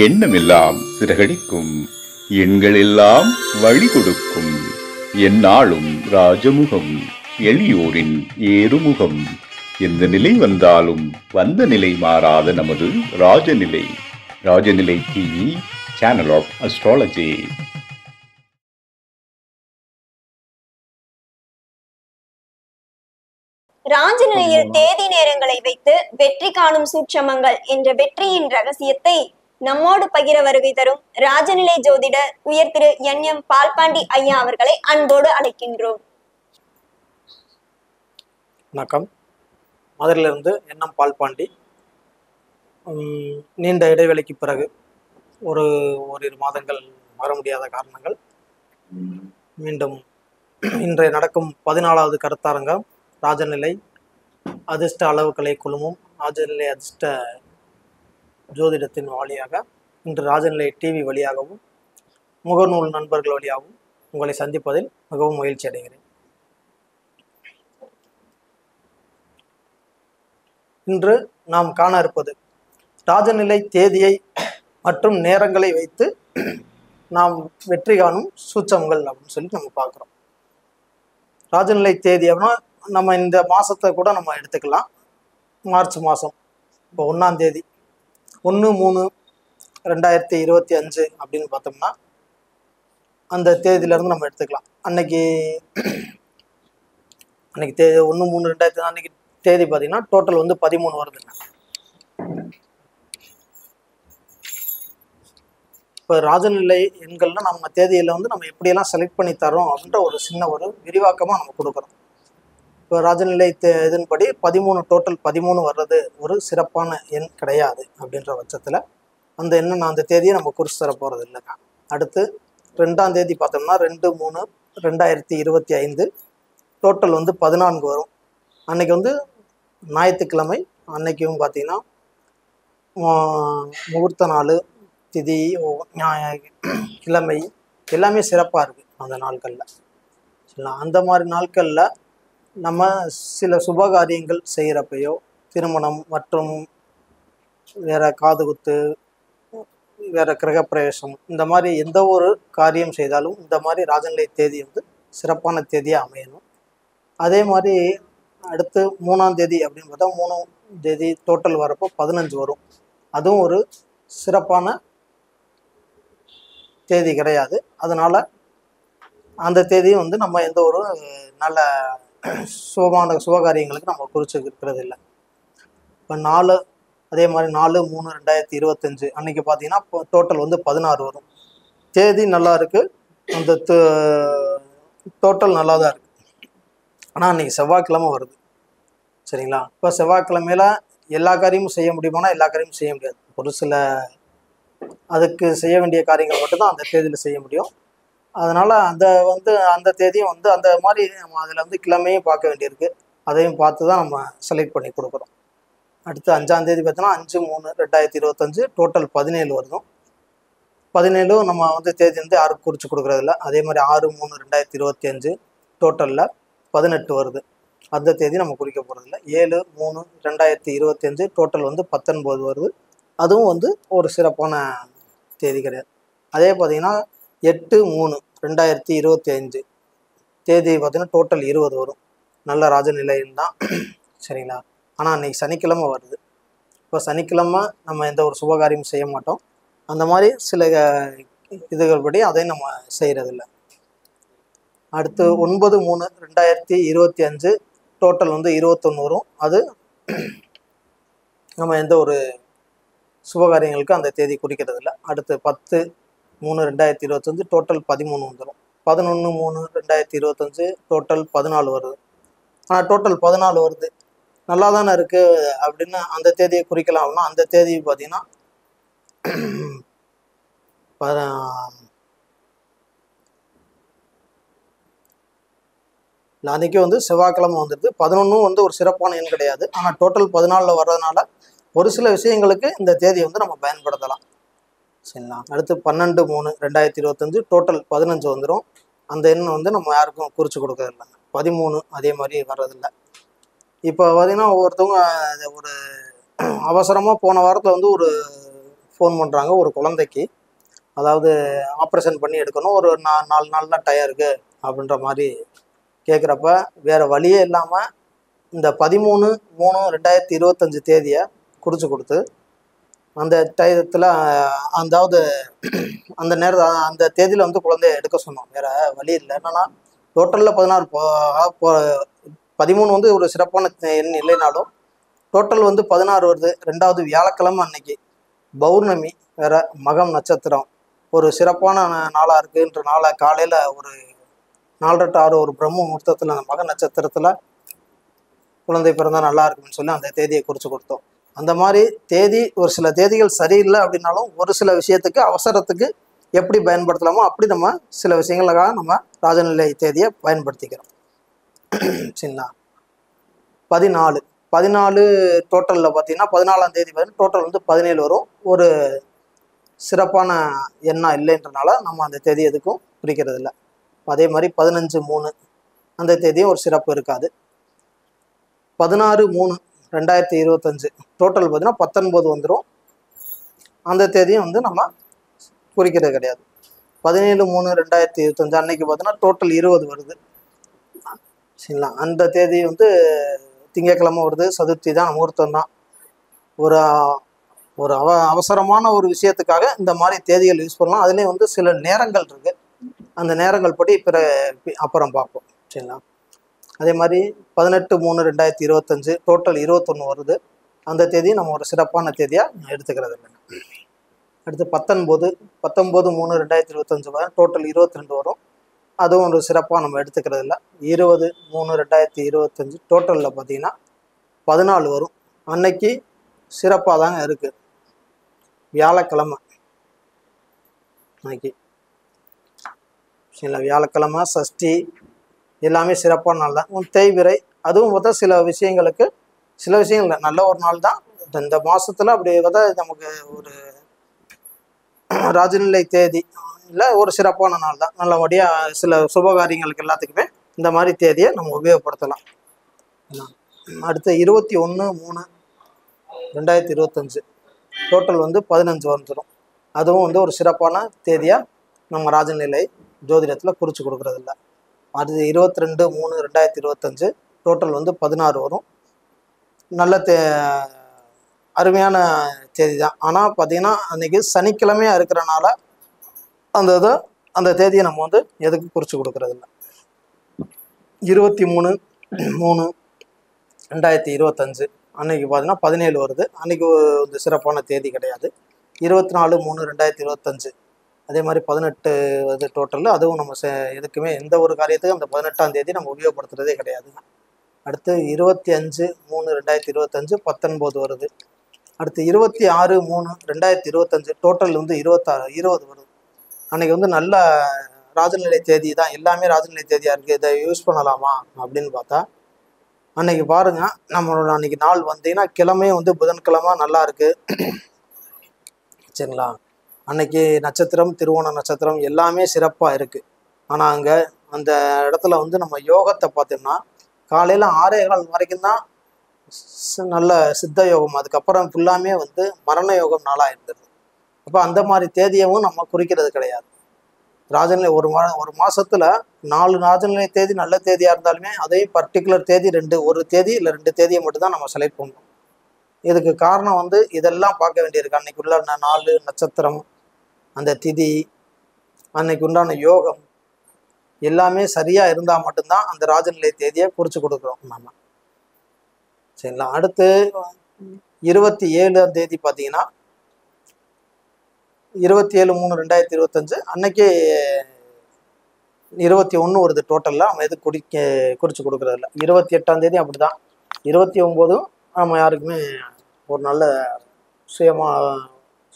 எண்ணமெல்லாம் சிறகடிக்கும், எண்களெல்லாம் வழி கொடுக்கும். எந்நாளும் ராஜமுகம், எளியோரின் ஏறுமுகம். எந்த நிலை வந்தாலும் வந்த நிலை மாறாத நமது Rajanilai. Rajanilai TV, channel of astrology. ராஜநிலையில் தேதி நேரங்களை வைத்து வெற்றி காணும் சூட்சமங்கள் என்ற வெற்றியின் ரகசியத்தை நம்மோடு பகிர வருகை தரும் ராஜநிலை ஜோதிடர் உயர் திரு NM பால்பாண்டி ஐயா அவர்களை அன்போடு அழைக்கின்றோம். வணக்கம். மதுரையிலிருந்து NM பால்பாண்டி. நீண்ட இடைவெளிக்கு பிறகு ஓரிரு மாதங்கள் வர முடியாத காரணங்கள் மீண்டும் இன்றைய நடக்கும் 14வது கருத்தரங்கம் ராஜநிலை அதிர்ஷ்ட அளவுக்கலை குழுமம் ராஜநிலை அதிர்ஷ்ட ஜோதிடத்தின் வழியாக இன்று ராஜநிலை டிவி வழியாகவும் முகநூல் நண்பர்கள் வழியாகவும் உங்களை சந்திப்பதில் மிகவும் மகிழ்ச்சி அடைகிறேன். இன்று நாம் காண இருப்பது ராஜநிலை தேதியை மற்றும் நேரங்களை வைத்து நாம் வெற்றி காணும் சூட்சமங்கள் அப்படின்னு சொல்லி நம்ம பார்க்குறோம். ராஜநிலை தேதி அப்படின்னா நம்ம இந்த மாதத்தை கூட நம்ம எடுத்துக்கலாம். மார்ச் மாதம் இப்போ 1ஆம் தேதி 1/3/2025 அப்படின்னு பார்த்தோம்னா அந்த தேதியிலேருந்து நம்ம எடுத்துக்கலாம். அன்னைக்கு தேதி 1/3/2025 அன்னைக்கு தேதி பார்த்தீங்கன்னா டோட்டல் வந்து 13 வருதுங்க. இப்போ ராஜநிலை எண்கள்னா நம்ம தேதியில் வந்து நம்ம எப்படியெல்லாம் செலக்ட் பண்ணி தரோம் அப்படின்ற ஒரு சின்ன ஒரு விரிவாக்கமாக நம்ம கொடுக்குறோம். இப்போ ராஜநிலை இதன்படி 13 டோட்டல் 13 வர்றது ஒரு சிறப்பான எண் கிடையாது. அப்படின்ற பட்சத்தில் அந்த எண்ணை நான் அந்த தேதியை நம்ம குறித்து தர போகிறது இல்லைங்க. அடுத்து 2ஆம் தேதி பார்த்தோம்னா 2/3/2025 டோட்டல் வந்து 14 வரும். அன்னைக்கு வந்து ஞாயிற்றுக்கிழமை. அன்னைக்கும் பார்த்தீங்கன்னா முகூர்த்த நாள், திதி, கிழமை எல்லாமே சிறப்பாக இருக்குது அந்த நாட்களில். சரிங்களா? அந்த மாதிரி நாட்களில் நம்ம சில சுபகாரியங்கள் செய்கிறப்பையோ, திருமணம் மற்றும் வேறு காதுகுத்து, வேறு கிரகப்பிரவேசம், இந்த மாதிரி எந்த ஒரு காரியம் செய்தாலும் இந்த மாதிரி ராஜநிலை தேதி வந்து சிறப்பான தேதியாக அமையணும். அதே மாதிரி அடுத்து 3ஆம் தேதி அப்படின்னு பார்த்தா 3ஆம் தேதி டோட்டல் வரப்போ 15 வரும். அதுவும் ஒரு சிறப்பான தேதி கிடையாது. அதனால் அந்த தேதியும் வந்து நம்ம எந்த ஒரு நல்ல சுபகாரியங்களுக்கு நம்ம குறிச்சு இருக்கிறது இல்லை. இப்போ 4 அதே மாதிரி 4/3/2025 அன்னைக்கு பார்த்தீங்கன்னா டோட்டல் வந்து 16 வரும். தேதி நல்லா இருக்குது, அந்த டோட்டல் நல்லா தான் இருக்குது. ஆனால் அன்றைக்கி செவ்வாய்க்கிழமை வருது. சரிங்களா? இப்போ செவ்வாய்க்கிழமையில எல்லா காரியமும் செய்ய முடியுமானா எல்லா காரியமும் செய்ய முடியாது. ஒரு சில அதுக்கு செய்ய வேண்டிய காரியங்கள் மட்டும்தான் அந்த தேதியில் செய்ய முடியும். அதனால் அந்த தேதியும் வந்து அந்த மாதிரி நம்ம அதில் வந்து கிழமையும் பார்க்க வேண்டியிருக்கு. அதையும் பார்த்து தான் நம்ம செலக்ட் பண்ணி கொடுக்குறோம். அடுத்து 5ஆம் தேதி பார்த்தோன்னா 5/3/2025 டோட்டல் 17 வருதும். 17 நம்ம வந்து தேதி வந்து யாருக்கும் குறித்து கொடுக்குறதில்ல. அதே மாதிரி 6/3/2025 டோட்டலில் 18 வருது. அந்த தேதி நம்ம குறிக்க போகிறதில்ல. 7/3/2025 டோட்டல் வந்து 19 வருது. அதுவும் வந்து ஒரு சிறப்பான தேதி கிடையாது. அதே பார்த்திங்கன்னா 8/3/2025 தேதி பார்த்திங்கன்னா டோட்டல் 20 வரும். நல்ல ராஜநிலையில் தான். சரிங்களா? ஆனால் அன்றைக்கி சனிக்கிழமை வருது. இப்போ சனிக்கிழமை நம்ம எந்த ஒரு சுபகாரியமும் செய்ய மாட்டோம். அந்த மாதிரி சில இதுகள் படி அதையும் நம்ம செய்கிறதில்ல. அடுத்து 9/3/2025 டோட்டல் வந்து 21 வரும். அது நம்ம எந்த ஒரு சுபகாரியங்களுக்கு அந்த தேதி குறிக்கிறது இல்லை. அடுத்து 10/3/2025 டோட்டல் 13 வந்துடும். 11/3/2025 டோட்டல் 14 வருது. ஆனால் டோட்டல் 14 வருது, நல்லா தானே இருக்குது அப்படின்னு அந்த தேதியை குறிக்கலாம்னா அந்த தேதி பார்த்தீங்கன்னா அன்றைக்கி வந்து செவ்வாய்க்கிழமை வந்துடுது. 11 வந்து ஒரு சிறப்பான எண் கிடையாது. ஆனால் டோட்டல் 14 வர்றதுனால ஒரு சில விஷயங்களுக்கு இந்த தேதியை வந்து நம்ம பயன்படுத்தலாம். சரிங்களா? அடுத்து 12/3/2025 டோட்டல் 15 வந்துடும். அந்த எண்ணை வந்து நம்ம யாருக்கும் குறித்து கொடுக்கறதில்ல. 13 அதே மாதிரி வர்றதில்லை. இப்போ பார்த்தீங்கன்னா ஒவ்வொருத்தவங்க ஒரு அவசரமாக போன வாரத்தில் வந்து ஒரு ஃபோன் பண்ணுறாங்க ஒரு குழந்தைக்கு, அதாவது ஆப்ரேஷன் பண்ணி எடுக்கணும், ஒரு 4 நாள் தான் டயம் இருக்குது அப்படின்ற மாதிரி கேட்குறப்ப வேறு வழியே இல்லாமல் இந்த 13/3/2025 தேதியை குறித்து கொடுத்து அந்த டயத்தில், அதாவது அந்த நேரத்தில் அந்த தேதியில் வந்து குழந்தைய எடுக்க சொன்னோம். வேறு வழி இல்லை. என்னென்னா டோட்டலில் 16 13 வந்து ஒரு சிறப்பான எண் இல்லைனாலும் டோட்டல் வந்து 16 வருது. 2வது வியாழக்கிழமை அன்னைக்கு பௌர்ணமி வேற, மகம் நட்சத்திரம் ஒரு சிறப்பான நாளாக இருக்குன்றனால காலையில் ஒரு 4:30 to 6 ஒரு பிரம்ம முகூர்த்தத்தில் அந்த மக நட்சத்திரத்தில் குழந்தை பிறந்தால் நல்லா இருக்குன்னு சொல்லி அந்த தேதியை குறித்து கொடுத்தோம். அந்த மாதிரி தேதி ஒரு சில தேதிகள் சரியில்லை அப்படின்னாலும் ஒரு சில விஷயத்துக்கு அவசரத்துக்கு எப்படி பயன்படுத்தலாமோ அப்படி நம்ம சில விஷயங்களுக்காக நம்ம ராஜநிலை தேதியை பயன்படுத்திக்கிறோம். சரிங்களா? 14 டோட்டலில் பார்த்தீங்கன்னா 14ஆம் தேதி டோட்டல் வந்து 17 வரும். ஒரு சிறப்பான எண்ணா இல்லைன்றனால நம்ம அந்த தேதி எதுக்கும் குறிக்கிறது இல்லை. அதே மாதிரி 15/3 அந்த தேதியும் ஒரு சிறப்பு இருக்காது. 16/3/2025 டோட்டல் பார்த்தீங்கன்னா 19 வந்துடும். அந்த தேதியும் வந்து நம்ம குறிக்கிறது கிடையாது. 17/3/2025 அன்னைக்கு பார்த்தீங்கன்னா டோட்டல் 20 வருது. சரிங்களா? அந்த தேதி வந்து திங்கக்கிழமை வருது, சதுர்த்தி தான், முகூர்த்தம் தான். ஒரு ஒரு அவசரமான ஒரு விஷயத்துக்காக இந்த மாதிரி தேதிகள் யூஸ் பண்ணலாம். அதுலேயும் வந்து சில நேரங்கள் இருக்குது, அந்த நேரங்கள் படி அப்புறம் பார்ப்போம். சரிங்களா? அதே மாதிரி 18/3/2025 டோட்டல் 21 வருது. அந்த தேதி நம்ம ஒரு சிறப்பான தேதியாக எடுத்துக்கிறது இல்லை. அடுத்து 19/3/2025 டோட்டல் 22 வரும். அதுவும் ஒரு சிறப்பாக நம்ம எடுத்துக்கிறது இல்லை. 20/3/2025 டோட்டலில் பார்த்தீங்கன்னா 14 வரும். அன்னைக்கு சிறப்பாக தாங்க இருக்குது, வியாழக்கிழமை அன்னைக்கு. சரிங்களா? வியாழக்கிழமை, சஷ்டி எல்லாமே சிறப்பான நாள் தான். தேய்பிறை அதுவும் பார்த்தா சில விஷயங்களுக்கு சில விஷயங்கள் நல்ல ஒரு நாள் தான். இந்த மாதத்தில் அப்படி பார்த்தா நமக்கு ஒரு ராஜநிலை தேதி இல்லை ஒரு சிறப்பான நாள் தான். நல்லபடியாக சில சுபகாரியங்களுக்கு எல்லாத்துக்குமே இந்த மாதிரி தேதியை நம்ம உபயோகப்படுத்தலாம். அடுத்து 21/3/2025 டோட்டல் வந்து 15 வந்துடும். அதுவும் வந்து ஒரு சிறப்பான தேதியாக நம்ம ராஜநிலை ஜோதிடத்தில் குறித்து கொடுக்கறது இல்லை. அது 22/3/2025 டோட்டல் வந்து 16 வரும். நல்ல அருமையான தேதி தான். ஆனால் பார்த்தீங்கன்னா அன்றைக்கி சனிக்கிழமையாக இருக்கிறனால அந்த தேதியை நம்ம வந்து எதுக்கு குறித்து கொடுக்கறது இல்லை. 23/3/2025 அன்னைக்கு பார்த்தீங்கன்னா 17 வருது. அன்றைக்கி வந்து சிறப்பான தேதி கிடையாது. 24/3/2025 அதே மாதிரி 18 வந்து டோட்டலில். அதுவும் நம்ம எதுக்குமே எந்த ஒரு காரியத்துக்கும் அந்த 18ஆம் தேதி நம்ம உபயோகப்படுத்துறதே கிடையாதுங்க. அடுத்து 25/3/2025 19 வருது. அடுத்து 26/3/2025 டோட்டல் வந்து 20 வருது. அன்றைக்கி வந்து நல்ல ராஜநிலை தேதி தான். எல்லாமே ராஜநிலை தேதியாக இருக்குது. இதை யூஸ் பண்ணலாமா அப்படின்னு பார்த்தா அன்னைக்கு பாருங்க, நம்மளோட அன்னைக்கு நாள் வந்தீங்கன்னா கிழமையும் வந்து புதன்கிழமை நல்லா இருக்கு. சரிங்களா? அன்னைக்கு நட்சத்திரம் திருவோண நட்சத்திரம் எல்லாமே சிறப்பாக இருக்கு. ஆனால் அங்கே அந்த இடத்துல வந்து நம்ம யோகத்தை பார்த்தோம்னா காலையில் 6:15 வரைக்கும் தான் நல்ல சித்த யோகம், அதுக்கப்புறம் ஃபுல்லாமே வந்து மரண யோகம் நாளாக இருந்தது. அப்போ அந்த மாதிரி தேதியவும் நம்ம குறிக்கிறது கிடையாது. ராஜநிலை ஒரு மாசத்துல 4 ராஜநிலை தேதி நல்ல தேதியாக இருந்தாலுமே அதே பர்டிகுலர் தேதி ஒரு தேதி இல்லை 2 தேதியை மட்டும்தான் நம்ம செலக்ட் பண்ணணும். இதுக்கு காரணம் வந்து இதெல்லாம் பார்க்க வேண்டியிருக்கு. அன்னைக்கு உள்ள 4 நட்சத்திரம், அந்த திதி, அன்னைக்கு உண்டான யோகம் எல்லாமே சரியாக இருந்தால் மட்டும்தான் அந்த ராஜநிலை தேதியை குறித்து கொடுக்குறோம் நம்ம. சரிங்களா? அடுத்து 27ஆம் தேதி பார்த்தீங்கன்னா 27/3/2025 அன்னைக்கு 21 வருது. டோட்டலில் நம்ம எது குறித்து கொடுக்குறது இல்லை. 28ஆம் தேதி அப்படி தான். 29 நம்ம யாருக்குமே ஒரு நல்ல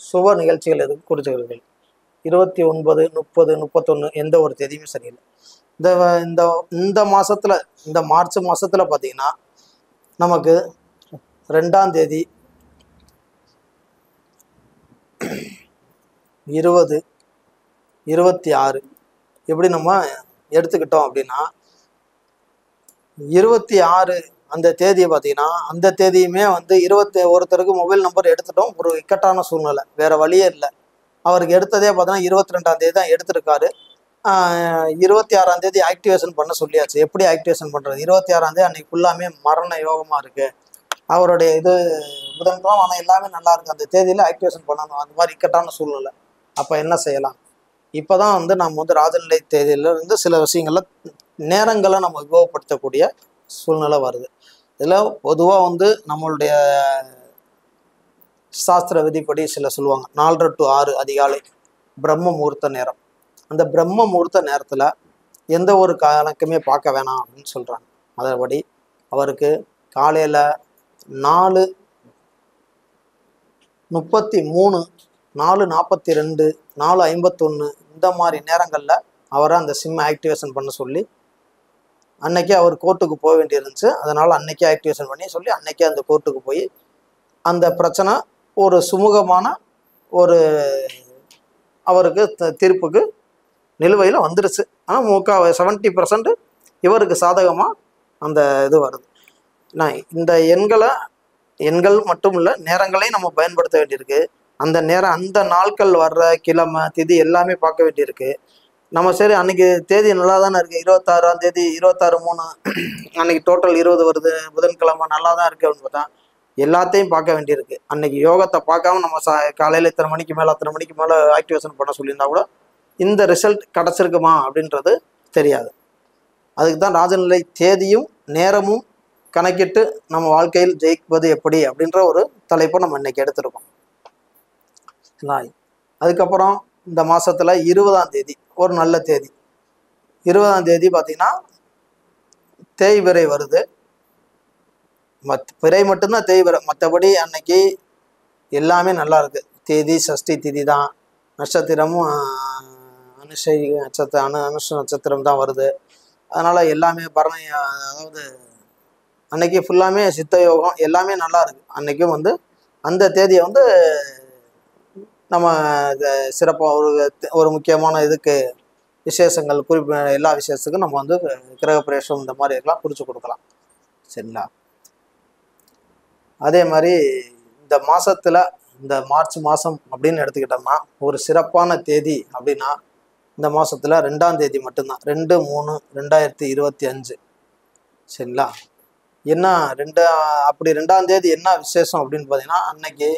சுப நிகழ்ச்சிகள் எதுவும் குறிச்சுக்கிறது. 29, 30, 31 எந்த ஒரு தேதியுமே சரியில்லை. இந்த மாதத்தில் இந்த மார்ச் மாதத்தில் பார்த்தீங்கன்னா நமக்கு 2ஆம் தேதி 20, 26 எப்படி நம்ம எடுத்துக்கிட்டோம் அப்படின்னா 26 அந்த தேதியை பார்த்தீங்கன்னா அந்த தேதியுமே வந்து ஒருத்தருக்கு மொபைல் நம்பர் எடுத்துட்டோம், ஒரு இக்கட்டான சூழ்நிலை, வேற வழியே இல்லை. அவருக்கு எடுத்ததே பார்த்தீங்கன்னா 22ஆம் தேதி தான் எடுத்திருக்காரு. 26ஆம் தேதி ஆக்டிவேஷன் பண்ண சொல்லியாச்சு. எப்படி ஆக்டிவேஷன் பண்ணுறது? 26ஆம் தேதி அன்னைக்கு ஃபுல்லாமே மரண யோகமாக இருக்குது அவருடைய இது, புதன்கிழமை. ஆனால் எல்லாமே நல்லா இருக்குது, அந்த தேதியில் ஆக்டிவேஷன் பண்ணணும். அந்த மாதிரி இக்கட்டான சூழ்நிலை. அப்போ என்ன செய்யலாம்? இப்போ தான் வந்து நம்ம வந்து ராஜநிலை தேதியில இருந்து சில விஷயங்கள்ல நேரங்களை நம்ம உபயோகப்படுத்தக்கூடிய சூழ்நிலை வருது. இதில் பொதுவாக வந்து நம்மளுடைய சாஸ்திர விதிப்படி சில சொல்லுவாங்க 4:30 to 6 அதிகாலை பிரம்ம முகூர்த்த நேரம். அந்த பிரம்ம முகூர்த்த நேரத்தில் எந்த ஒரு கணக்குமே பார்க்க வேணாம் அப்படின்னு சொல்கிறாங்க. அதன்படி அவருக்கு காலையில் 4:33, 4:42, 4:51 இந்த மாதிரி நேரங்களில் அவரை அந்த சிம் ஆக்டிவேஷன் பண்ண சொல்லி, அன்னைக்கே அவர் கோர்ட்டுக்கு போக வேண்டியிருந்துச்சு, அதனால் அன்னைக்கே ஆக்டிவேஷன் பண்ணி சொல்லி அன்னைக்கே அந்த கோர்ட்டுக்கு போய் அந்த பிரச்சனை ஒரு சுமூகமான ஒரு அவருக்கு தீர்ப்புக்கு நிலுவையில் வந்துருச்சு. ஆனால் 70% இவருக்கு சாதகமாக அந்த இது வருது. நான் இந்த எண்கள் மட்டும் இல்லை, நேரங்களையும் நம்ம பயன்படுத்த வேண்டியிருக்கு. அந்த நேரம் அந்த நாட்கள் வர்ற கிழமை திதி எல்லாமே பார்க்க வேண்டியிருக்கு. நம்ம சரி அன்னைக்கு தேதி நல்லா தானே இருக்குது, 26ஆம் தேதி 26/3 அன்னைக்கு டோட்டல் 20 வருது, புதன்கிழமை நல்லா தான் இருக்குது அப்படின்னு பார்த்தா எல்லாத்தையும் பார்க்க வேண்டியிருக்கு. அன்னைக்கு யோகத்தை பார்க்காம நம்ம காலையில் இத்தனை மணிக்கு மேலே அத்தனை மணிக்கு மேலே ஆக்டிவேஷன் பண்ண சொல்லியிருந்தா கூட இந்த ரிசல்ட் கிடச்சிருக்குமா அப்படின்றது தெரியாது. அதுக்கு தான் ராஜநிலை தேதியும் நேரமும் கணக்கிட்டு நம்ம வாழ்க்கையில் ஜெயிப்பது எப்படி அப்படின்ற ஒரு தலைப்பை நம்ம இன்னைக்கு எடுத்திருக்கோம். அதுக்கப்புறம் இந்த மாசத்துல 20ஆம் தேதி ஒரு நல்ல தேதி. 20ஆம் தேதி பார்த்தீங்கன்னா தேய்பிறை வருது. பிறை மட்டும்தான் தேய்பிறை, மற்றபடி அன்னைக்கு எல்லாமே நல்லா இருக்கு. தேதி சஷ்டி திதி தான், நட்சத்திரமும் அனுஷை நட்சத்திரம் அனுஷ நட்சத்திரம் தான் வருது. அதனால எல்லாமே அதாவது அன்னைக்கு ஃபுல்லாமே சித்த யோகம் எல்லாமே நல்லா இருக்கு. அன்னைக்கும் வந்து அந்த தேதியை வந்து நம்ம சிறப்பாக ஒரு முக்கியமான இதுக்கு விசேஷங்கள் எல்லா விசேஷத்துக்கும் நம்ம வந்து கிரக பிரவேசம் இந்த மாதிரி எல்லாம் குறித்து கொடுக்கலாம். சரிங்களா? அதே மாதிரி இந்த மாசத்துல இந்த மார்ச் மாதம் அப்படின்னு எடுத்துக்கிட்டோம்னா ஒரு சிறப்பான தேதி அப்படின்னா இந்த மாசத்துல 2ஆம் தேதி மட்டும்தான், 2/3/2025. சரிங்களா? என்ன அப்படி 2ஆம் தேதி என்ன விசேஷம் அப்படின்னு பார்த்தீங்கன்னா அன்னைக்கு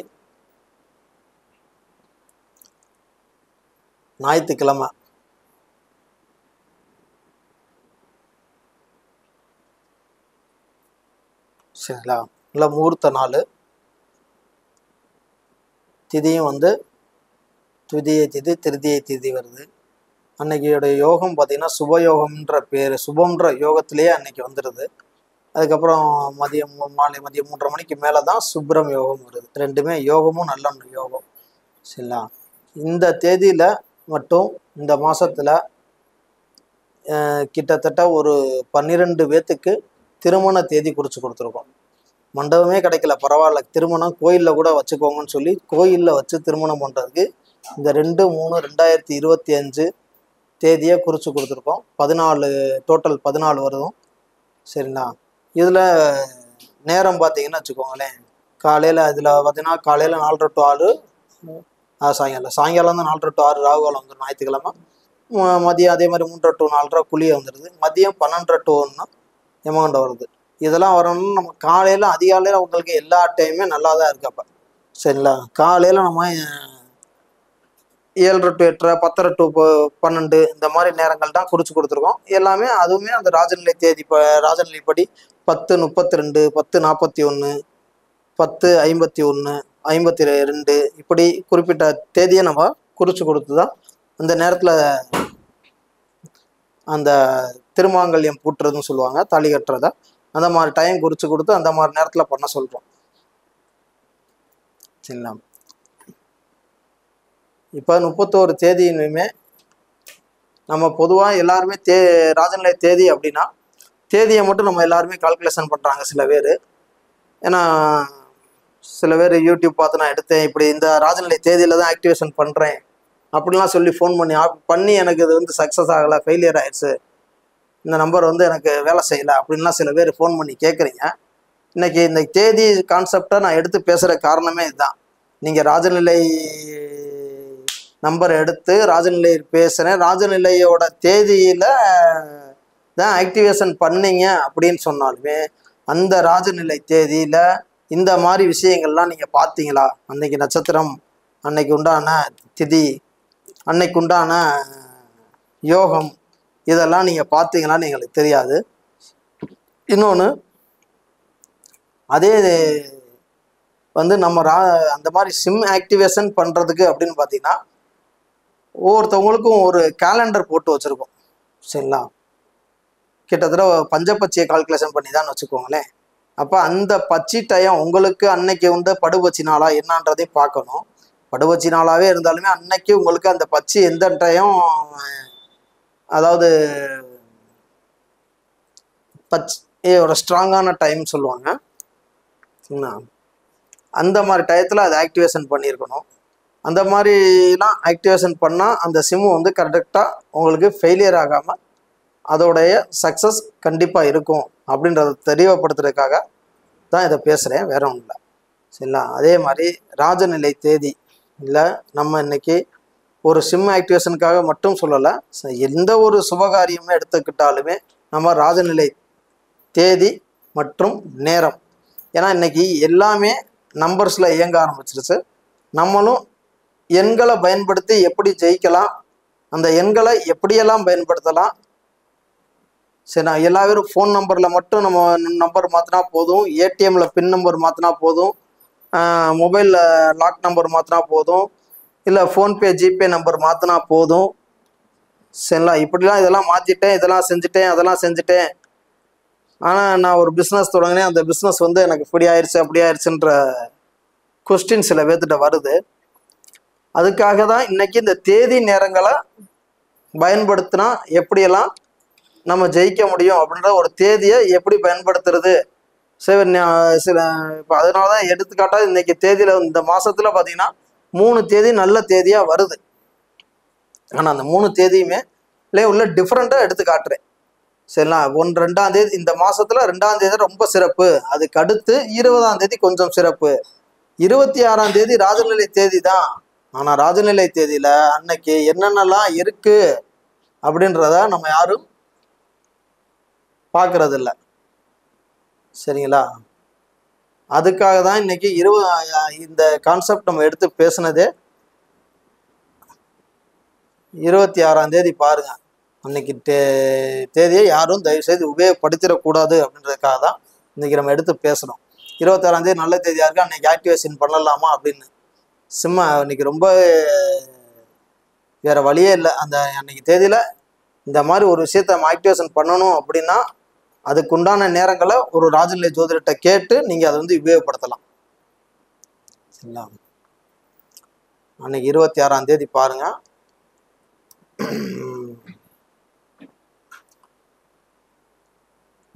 ஞாயிற்றுக்கிழமை. சரிங்களா? இல்லை முகூர்த்த நாள். திதியும் வந்து துதியை திதி திருதியை திதி வருது. அன்னைக்கியோடைய யோகம் பார்த்தீங்கன்னா சுபயோகம்ன்ற பேர், சுபம்ன்ற யோகத்திலேயே அன்னைக்கு வந்துடுது. அதுக்கப்புறம் மதியம் 3:30 மணிக்கு மேலே தான் சுப்ரம் யோகம் வருது. ரெண்டுமே யோகமும் நல்ல யோகம். சரிங்களா? இந்த தேதியில் மட்டும் இந்த மாதத்தில் கிட்டத்தட்ட ஒரு 12 பேத்துக்கு திருமண தேதி குறித்து கொடுத்துருக்கோம். மண்டபமே கிடைக்கல, பரவாயில்ல, திருமணம் கோயிலில் கூட வச்சுக்கோங்கன்னு சொல்லி கோயிலில் வச்சு திருமணம் பண்ணுறதுக்கு இந்த 2/3/2025 தேதியை குறித்து கொடுத்துருக்கோம். 14 டோட்டல் 14 வருதும். சரிங்களா? இதில் நேரம் பார்த்தீங்கன்னா வச்சுக்கோங்களேன், காலையில் இதில் பார்த்தீங்கன்னா காலையில் 4:30 to 6, சாயங்காலம் தான் 4:30 to 6 ராகுகாலம் வந்துடும் ஞாயிற்றுக்கிழமை. மதியம் அதே மாதிரி 3:30 to 4:30 குளியை வந்துடுது. மதியம் 12:30 to 1 யமகண்டம் வருது. இதெல்லாம் வரணும்னு நம்ம காலையில் அதிகாலையில் உங்களுக்கு எல்லா டைமுமே நல்லா தான் இருக்கு. அப்போ சரிங்களா? காலையில் நம்ம 7:30 to 8, 10:30 to 12 இந்த மாதிரி நேரங்கள் தான் குறித்து கொடுத்துருக்கோம். எல்லாமே அதுவுமே அந்த ராஜநிலை தேதி ராஜநிலைப்படி 10:32, 10:41, 10:51, 52 இப்படி குறிப்பிட்ட தேதியை நம்ம குறித்து கொடுத்து தான் அந்த நேரத்தில் அந்த திருமாங்கல்யம் பூட்டுறதுன்னு சொல்லுவாங்க, தாலி கட்டுறத, அந்த மாதிரி டைம் குறித்து கொடுத்து அந்த மாதிரி நேரத்தில் பண்ண சொல்கிறோம். சரிங்களா? இப்போ 31 தேதியுமே நம்ம பொதுவாக எல்லாருமே ராஜநிலை தேதி அப்படின்னா தேதியை மட்டும் நம்ம எல்லாருமே கால்குலேஷன் பண்ணுறாங்க சில பேர். ஏன்னா சில பேர் யூடியூப் பார்த்து நான் எடுத்தேன், இப்படி இந்த ராஜநிலை தேதியில் தான் ஆக்டிவேஷன் பண்ணுறேன் அப்படிலாம் சொல்லி ஃபோன் பண்ணி எனக்கு இது வந்து சக்ஸஸ் ஆகலை, ஃபெயிலியர் ஆயிடுச்சு இந்த நம்பர் வந்து எனக்கு வேலை செய்யலை அப்படின்லாம் சில பேர் ஃபோன் பண்ணி கேட்குறீங்க. இன்னைக்கு இந்த தேதி கான்செப்டை நான் எடுத்து பேசுகிற காரணமே இதுதான். நீங்கள் ராஜநிலை நம்பர் எடுத்து ராஜநிலை பேசுகிறேன், ராஜநிலையோட தேதியில் தான் ஆக்டிவேஷன் பண்ணீங்க அப்படின்னு சொன்னாலுமே அந்த ராஜநிலை தேதியில் இந்த மாதிரி விஷயங்கள்லாம் நீங்கள் பார்த்தீங்களா? அன்னைக்கு நட்சத்திரம், அன்னைக்கு உண்டான திதி, அன்னைக்கு உண்டான யோகம், இதெல்லாம் நீங்கள் பார்த்தீங்களான்னு எங்களுக்கு தெரியாது. இன்னொன்று, அதே வந்து நம்ம அந்த மாதிரி சிம் ஆக்டிவேஷன் பண்ணுறதுக்கு அப்படின்னு பார்த்தீங்கன்னா ஒவ்வொருத்தவங்களுக்கும் ஒரு கேலண்டர் போட்டு வச்சுருக்கோம். சரிங்களா? கிட்டத்தட்ட பஞ்சப்பட்சியை கால்குலேஷன் பண்ணி தான் வச்சுக்கோங்களேன். அப்போ அந்த பச்சி டயம் உங்களுக்கு அன்னைக்கு வந்து படுபச்சி நாளா என்னன்றதையும் பார்க்கணும். படுபச்சி நாளாகவே இருந்தாலுமே அன்னைக்கு உங்களுக்கு அந்த பச்சி எந்த டயம், அதாவது ஒரு ஸ்ட்ராங்கான டைம் சொல்லுவாங்க, அந்த மாதிரி டயத்தில் அதை ஆக்டிவேஷன் பண்ணியிருக்கணும். அந்த மாதிரிலாம் ஆக்டிவேஷன் பண்ணால் அந்த சிம்மு வந்து கரெக்டாக உங்களுக்கு ஃபெயிலியர் ஆகாமல் அதோடைய சக்ஸஸ் கண்டிப்பாக இருக்கும் அப்படின்றத தெளிவுபடுத்துறதுக்காக தான் இதை பேசுகிறேன், வேற ஒன்றும் இல்லை. சரிங்களா? அதே மாதிரி ராஜநிலை தேதி இல்லை, நம்ம இன்னைக்கு ஒரு சிம் ஆக்டிவேஷனுக்காக மட்டும் சொல்லலை, எந்த ஒரு சுபகாரியமே எடுத்துக்கிட்டாலுமே நம்ம ராஜநிலை தேதி மற்றும் நேரம், ஏன்னா இன்னைக்கு எல்லாமே நம்பர்ஸில் இயங்க ஆரம்பிச்சிருச்சு. நம்மளும் எண்களை பயன்படுத்தி எப்படி ஜெயிக்கலாம், அந்த எண்களை எப்படியெல்லாம் பயன்படுத்தலாம். சரி, நான் எல்லா பேரும் ஃபோன் நம்பரில் மட்டும் நம்ம நம்பர் மாற்றினா போதும், ஏடிஎம்மில் பின் நம்பர் மாற்றினா போதும், மொபைலில் லாக் நம்பர் மாற்றினா போதும், இல்லை ஃபோன்பே ஜிபே நம்பர் மாற்றினா போதும். சரிங்களா? இப்படிலாம் இதெல்லாம் மாற்றிட்டேன், இதெல்லாம் செஞ்சுட்டேன், அதெல்லாம் செஞ்சுட்டேன், ஆனால் நான் ஒரு பிஸ்னஸ் தொடங்கினேன், அந்த பிஸ்னஸ் வந்து எனக்கு இப்படி ஆயிடுச்சு அப்படி ஆயிடுச்சுன்ற கொஸ்டின் சில பேர்த்திட்ட வருது. அதுக்காக தான் இன்னைக்கு இந்த தேதி நேரங்களை பயன்படுத்தினா எப்படியெல்லாம் நம்ம ஜெயிக்க முடியும் அப்படின்ற ஒரு தேதியை எப்படி பயன்படுத்துறது. சரி, சில இப்போ அதனால தான் எடுத்துக்காட்டாக இன்னைக்கு தேதியில் இந்த மாதத்தில் பார்த்தீங்கன்னா 3 தேதி நல்ல தேதியாக வருது. ஆனால் அந்த 3 தேதியுமே உள்ள டிஃப்ரெண்ட்டாக எடுத்து காட்டுறேன். சரிங்களா? 2ஆம் தேதி இந்த மாதத்தில் 2ஆம் தேதி ரொம்ப சிறப்பு, அதுக்கு அடுத்து 20ஆம் தேதி கொஞ்சம் சிறப்பு, 26ஆம் தேதி ராஜநிலை தேதி தான். ஆனால் ராஜநிலை தேதியில் அன்னைக்கு என்னென்னலாம் இருக்கு அப்படின்றத நம்ம யாரும் பார்க்கறது இல்லை. சரிங்களா? அதுக்காக தான் இன்னைக்கு இந்த கான்செப்ட் நம்ம எடுத்து பேசுனதே. 26ஆம் தேதி பாருங்க, அன்னைக்கு தேதியை யாரும் தயவுசெய்து உபயோகப்படுத்திடக்கூடாது அப்படின்றதுக்காக தான் இன்னைக்கு நம்ம எடுத்து பேசுகிறோம். 26ஆம் தேதி நல்ல தேதியாக இருக்கு, அன்னைக்கு ஆக்டிவேஷன் பண்ணலாமா அப்படின்னு. சிம்மா இன்னைக்கு ரொம்ப வேற வழியே இல்லை. அந்த அன்னைக்கு தேதியில் இந்த மாதிரி ஒரு விஷயத்த நம்ம ஆக்டிவேஷன் பண்ணணும் அப்படின்னா அதுக்குண்டான நேரங்களை ஒரு ராஜநிலை ஜோதிடத்தை கேட்டு நீங்கள் அதை வந்து உபயோகப்படுத்தலாம். சரிங்களா? அன்னைக்கு 26ஆம் தேதி பாருங்க,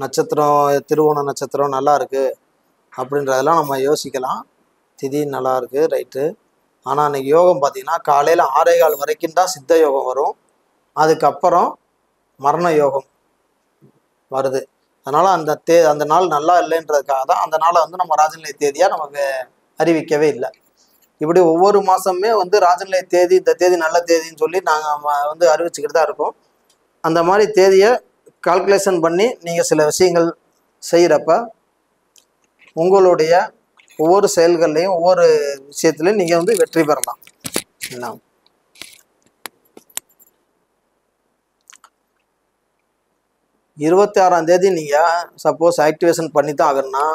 நட்சத்திரம் திருவோண நட்சத்திரம் நல்லா இருக்கு அப்படின்றதெல்லாம் நம்ம யோசிக்கலாம். திதி நல்லா இருக்கு, ரைட்டு. ஆனால் அன்னைக்கு யோகம் பார்த்தீங்கன்னா காலையில் 6:15 வரைக்கும் தான் சித்த யோகம் வரும், அதுக்கப்புறம் மரண யோகம் வருது. அதனால அந்த நாள் நல்லா இல்லைன்றதுக்காக தான் அந்த நாளை வந்து நம்ம ராஜநிலை தேதியாக நமக்கு அறிவிக்கவே இல்லை. இப்படி ஒவ்வொரு மாதமே வந்து ராஜநிலை தேதி, இந்த தேதி நல்ல தேதின்னு சொல்லி நாங்கள் வந்து அறிவிச்சுக்கிட்டு தான் இருக்கோம். அந்த மாதிரி தேதியை கால்குலேஷன் பண்ணி நீங்கள் சில விஷயங்கள் செய்கிறப்ப உங்களுடைய ஒவ்வொரு செயல்கள்லையும் ஒவ்வொரு விஷயத்துலையும் நீங்கள் வந்து வெற்றி பெறலாம். என்ன 26ஆம் தேதி நீங்கள் சப்போஸ் ஆக்டிவேஷன் பண்ணி தான் ஆகணும்னா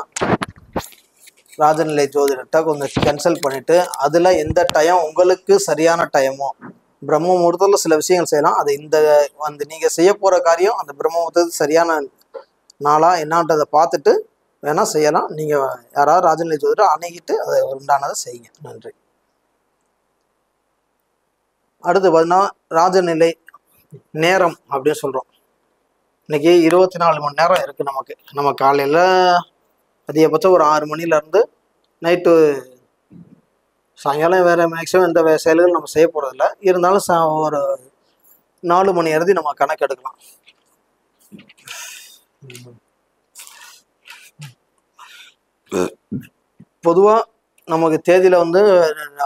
ராஜநிலை ஜோதிடத்தை கொஞ்சம் கேன்சல் பண்ணிவிட்டு அதில் எந்த டைம் உங்களுக்கு சரியான டைமோ, பிரம்ம முகூர்த்தத்தில் சில விஷயங்கள் செய்யலாம், அது அந்த நீங்கள் செய்ய போகிற காரியம் அந்த பிரம்ம முகூர்த்தத்துக்கு சரியான நாளா என்னன்றதை பார்த்துட்டு வேணால் செய்யலாம். நீங்கள் யாராவது ராஜநிலை ஜோதிடம் அணுகிட்டு அதை உண்டானதை செய்யுங்க. நன்றி. அடுத்து பார்த்தீங்கன்னா ராஜநிலை நேரம் அப்படின்னு சொல்கிறோம். இன்னைக்கு 24 மணி நேரம் இருக்குது நமக்கு. நம்ம காலையில் அதிகபட்சம் ஒரு 6 மணிலேருந்து நைட்டு சாயங்காலம் வேறு மேக்ஸிமம் எந்த செயல்கள் நம்ம செய்ய போகிறதில்ல. இருந்தாலும் ஒரு 4 மணி எழுதி நம்ம கணக்கு எடுக்கலாம். பொதுவாக நமக்கு தேதியில் வந்து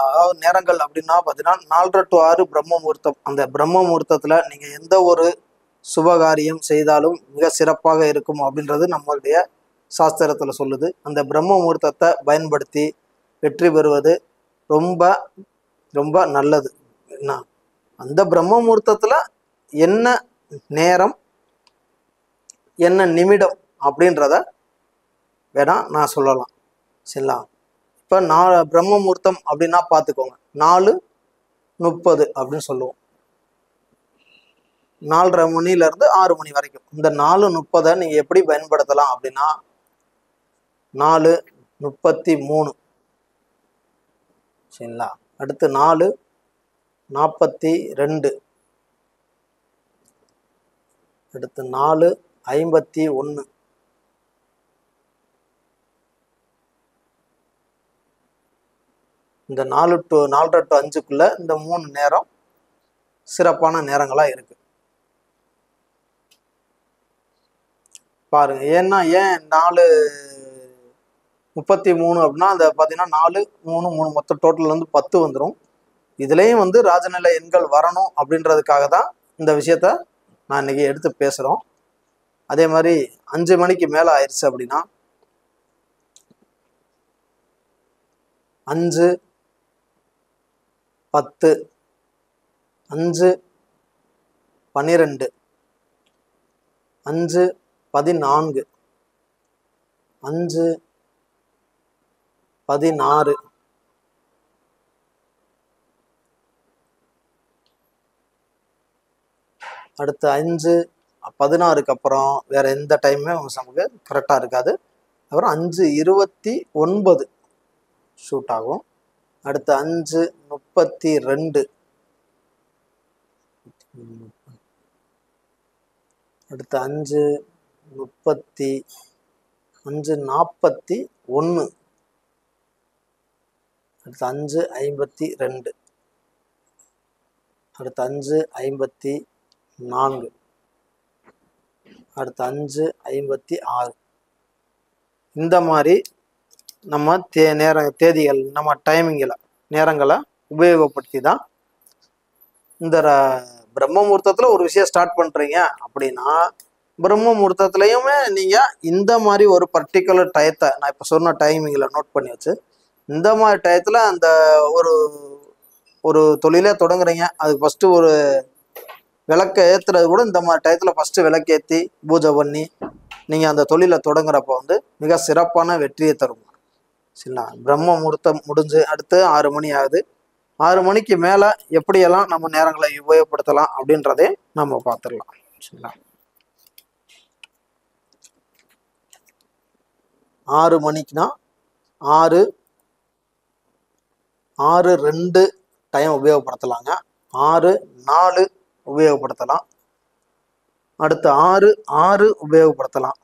அதாவது நேரங்கள் அப்படின்னா பார்த்தீங்கன்னா 4:30 to 6 பிரம்ம முகூர்த்தம். அந்த பிரம்ம முகூர்த்தத்தில் நீங்கள் எந்த ஒரு சுபகாரியம் செய்தாலும் மிக சிறப்பாக இருக்கும் அப்படின்றது நம்மளுடைய சாஸ்திரத்தில் சொல்லுது. அந்த பிரம்ம முகூர்த்தத்தை பயன்படுத்தி வெற்றி பெறுவது ரொம்ப ரொம்ப நல்லது. என்ன அந்த பிரம்ம முகூர்த்தத்தில் என்ன நேரம் என்ன நிமிடம் அப்படின்றத வேணா நான் சொல்லலாம். சரிங்களா? இப்போ பிரம்ம முகூர்த்தம் அப்படின்னா பார்த்துக்கோங்க, 4:30 அப்படின்னு சொல்லுவோம். 4:30 மணிலேருந்து 6 மணி வரைக்கும். இந்த 4:30 நீங்கள் எப்படி பயன்படுத்தலாம் அப்படின்னா 4:33. சரிங்களா? அடுத்து 4:42. அடுத்து 4:51. இந்த 4:30 to 5க்குள்ள இந்த 3 நேரம் சிறப்பான நேரங்களா இருக்கு. பாருங்க, ஏன்னா ஏன் 4:33 அப்படின்னா அந்த பார்த்தீங்கன்னா 4, 3, 3 மொத்தம் டோட்டல் வந்து 10 வந்துடும். இதுலேயும் வந்து ராஜநிலை எண்கள் வரணும் அப்படின்றதுக்காக தான் இந்த விஷயத்த நான் இன்னைக்கு எடுத்து பேசுகிறோம். அதே மாதிரி 5 மணிக்கு மேலே ஆயிடுச்சு அப்படின்னா 5, 10, 5, 12, 5, 14, 5, 16, அடுத்து 5, 16க்கு அப்புறம் வேற எந்த டைமுமே நமக்கு கரெக்டாக இருக்காது. அப்புறம் 5:29 ஷூட் ஆகும். அடுத்து 5:32, அடுத்து 5:41, அடுத்து 5:52, அடுத்து 5:54, அடுத்து 5:56. இந்த மாதிரி நம்ம தேதிகள் நம்ம டைமிங்கில் நேரங்களை உபயோகப்படுத்தி தான் இந்த பிரம்ம முகூர்த்தத்தில் ஒரு விஷயம் ஸ்டார்ட் பண்ணுறீங்க அப்படின்னா பிரம்ம முகூர்த்தத்துலையுமே நீங்கள் இந்த மாதிரி ஒரு பர்டிகுலர் டயத்தை நான் இப்போ சொன்ன டைமிங்கில் நோட் பண்ணி வச்சு இந்த மாதிரி டயத்தில் அந்த ஒரு தொழிலே தொடங்குறீங்க. அதுக்கு ஃபஸ்ட்டு ஒரு விளக்க ஏற்றுறது கூட இந்த மாதிரி டயத்தில் ஃபஸ்ட்டு விளக்கேற்றி பூஜை பண்ணி நீங்கள் அந்த தொழிலை தொடங்குறப்ப வந்து மிக சிறப்பான வெற்றியை தரும். சரிங்களா? பிரம்ம முகூர்த்தம் முடிஞ்சு அடுத்து 6 மணி ஆகுது. 6 மணிக்கு மேலே எப்படியெல்லாம் நம்ம நேரங்களை உபயோகப்படுத்தலாம் அப்படின்றதே நம்ம பார்த்துடலாம். சரிங்களா? 6 மணிக்குனா 6:02 டைம் உபயோகப்படுத்தலாங்க. 6:04 உபயோகப்படுத்தலாம். அடுத்து 6:06 உபயோகப்படுத்தலாம்.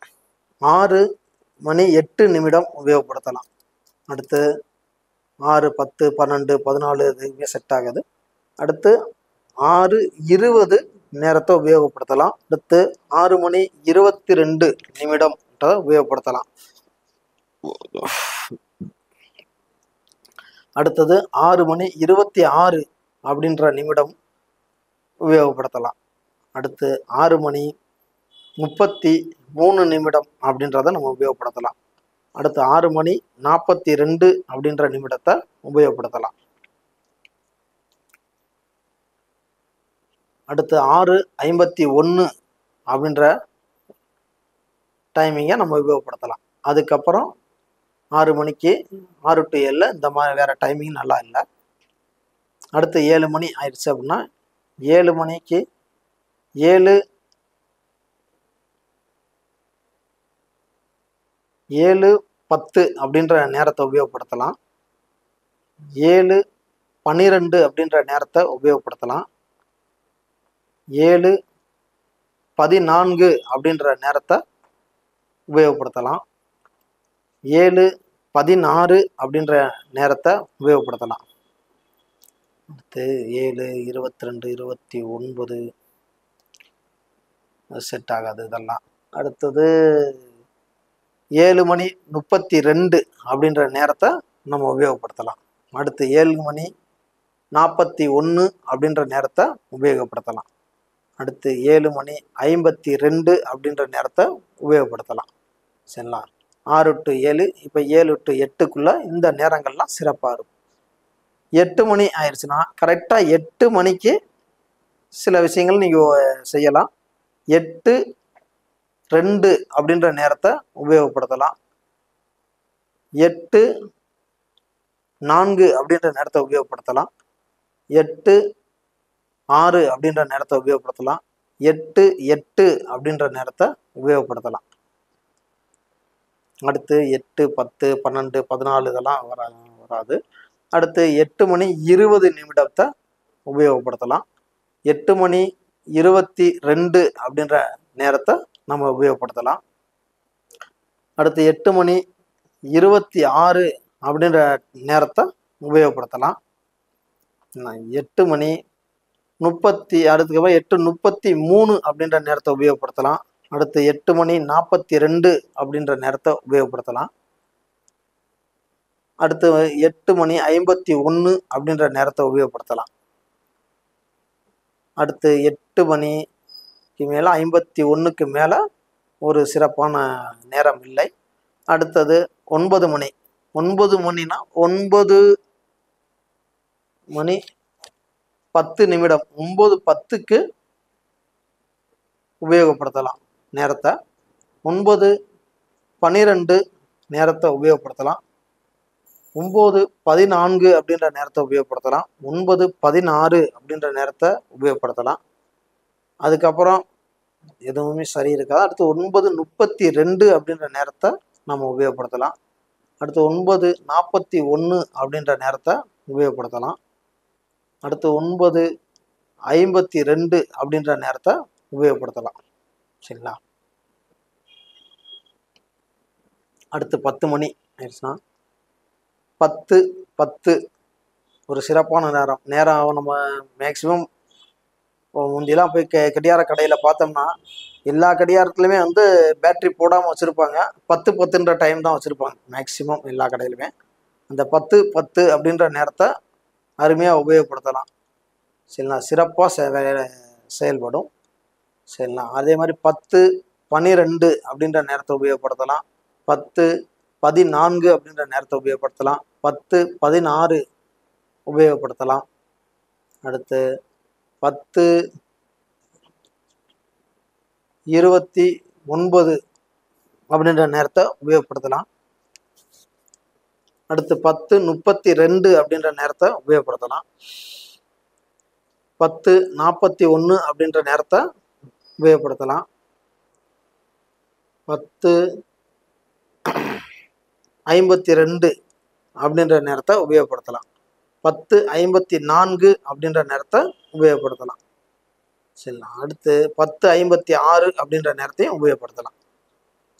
6:08 உபயோகப்படுத்தலாம். அடுத்து 6:10, 12, 14 இதுவுமே செட் ஆகுது. அடுத்து 6:20 நேரத்தை உபயோகப்படுத்தலாம். அடுத்து 6:22 உபயோகப்படுத்தலாம். அடுத்தது 6:26 அப்படின்ற நிமிடம் உபயோகப்படுத்தலாம். அடுத்து 6:33 அப்படின்றத நம்ம உபயோகப்படுத்தலாம். அடுத்து 6:42 அப்படின்ற நிமிடத்தை உபயோகப்படுத்தலாம். அடுத்து 6:51 அப்படின்ற டைமிங்கை நம்ம உபயோகப்படுத்தலாம். அதுக்கப்புறம் 6 மணிக்கு 6 to 7 இந்த மாதிரி வேற டைமிங் நல்லா இல்லை. அடுத்து 7 மணி ஆயிடுச்சு அப்படின்னா 7 மணிக்கு 7:10 அப்படின்ற நேரத்தை உபயோகப்படுத்தலாம். 7:12 அப்படின்ற நேரத்தை உபயோகப்படுத்தலாம். 7:14 அப்படின்ற நேரத்தை உபயோகப்படுத்தலாம். 7:16 அப்படின்ற நேரத்தை உபயோகப்படுத்தலாம். அடுத்து 7, 22, 29 செட் ஆகாது. இதெல்லாம் அடுத்தது 7:32 அப்படின்ற நேரத்தை நம்ம உபயோகப்படுத்தலாம். அடுத்து 7:41 அப்படின்ற நேரத்தை உபயோகப்படுத்தலாம். அடுத்து 7:52 அப்படின்ற நேரத்தை உபயோகப்படுத்தலாம். சரிங்களா? 6 to 7, இப்போ 7 to 8க்குள்ள இந்த நேரங்கள்லாம் சிறப்பாக இருக்கும். 8 மணி ஆயிடுச்சுன்னா கரெக்டாக 8 மணிக்கு சில விஷயங்கள் நீங்கள் செய்யலாம். 8:02 அப்படின்ற நேரத்தை உபயோகப்படுத்தலாம். 8:04 அப்படின்ற நேரத்தை உபயோகப்படுத்தலாம். 8:06 அப்படின்ற நேரத்தை உபயோகப்படுத்தலாம். 8:08 அப்படின்ற நேரத்தை உபயோகப்படுத்தலாம். அடுத்து 8, 10, 12, 14 இதெல்லாம் வராது. அடுத்து 8:20 உபயோகப்படுத்தலாம். 8:22 அப்படின்ற நேரத்தை நம்ம உபயோகப்படுத்தலாம். அடுத்து 8:26 அப்படின்ற நேரத்தை உபயோகப்படுத்தலாம். 8:30 அதுக்கப்புறம் 8:33 அப்படின்ற நேரத்தை உபயோகப்படுத்தலாம். அடுத்து 8:42 அப்படின்ற நேரத்தை உபயோகப்படுத்தலாம். அடுத்து 8:51 அப்படின்ற நேரத்தை உபயோகப்படுத்தலாம். அடுத்து 8 மணிக்கு மேலே 51க்கு மேலே ஒரு சிறப்பான நேரம் இல்லை. அடுத்தது 9 மணி. 9 மணினா 9:10 9:10க்கு உபயோகப்படுத்தலாம் நேரத்தை. 9:12 நேரத்தை உபயோகப்படுத்தலாம். 9:14 அப்படின்ற நேரத்தை உபயோகப்படுத்தலாம். 9:16 அப்படின்ற நேரத்தை உபயோகப்படுத்தலாம். அதுக்கப்புறம் எதுவுமே சரி இருக்காது. அடுத்து 9:32 அப்படின்ற நேரத்தை நம்ம உபயோகப்படுத்தலாம். அடுத்து 9:41 அப்படின்ற நேரத்தை உபயோகப்படுத்தலாம். அடுத்து 9:52 அப்படின்ற நேரத்தை உபயோகப்படுத்தலாம். சரிங்களா? அடுத்து 10 மணி ஆயிடுச்சுன்னா 10:10 ஒரு சிறப்பான நேரம். நம்ம மேக்சிமம் முந்தியெல்லாம் போய் கடிகார கடையில் பார்த்தோம்னா எல்லா கடிகாரத்துலையுமே வந்து பேட்ரி போடாமல் வச்சுருப்பாங்க. 10:10ன்ற டைம் தான் வச்சுருப்பாங்க மேக்சிமம் எல்லா கடையிலுமே. அந்த 10:10 அப்படின்ற நேரத்தை அருமையாக உபயோகப்படுத்தலாம். சரிங்களா? சிறப்பாக செயல்படும். சரிங்களா? அதே மாதிரி 10:12 அப்படின்ற நேரத்தை உபயோகப்படுத்தலாம். 10:14 அப்படின்ற நேரத்தை உபயோகப்படுத்தலாம். 10:16 உபயோகப்படுத்தலாம். அடுத்து 10:29 அப்படின்ற நேரத்தை உபயோகப்படுத்தலாம். அடுத்து 10:32 அப்படின்ற நேரத்தை உபயோகப்படுத்தலாம். 10:41 அப்படின்ற நேரத்தை உபயோகப்படுத்தலாம். 10:52 அப்படின்ற நேரத்தை உபயோகப்படுத்தலாம். 10:54 அப்படின்ற நேரத்தை உபயோகப்படுத்தலாம். சரிங்களா? அடுத்து 10:56 அப்படின்ற நேரத்தையும் உபயோகப்படுத்தலாம்.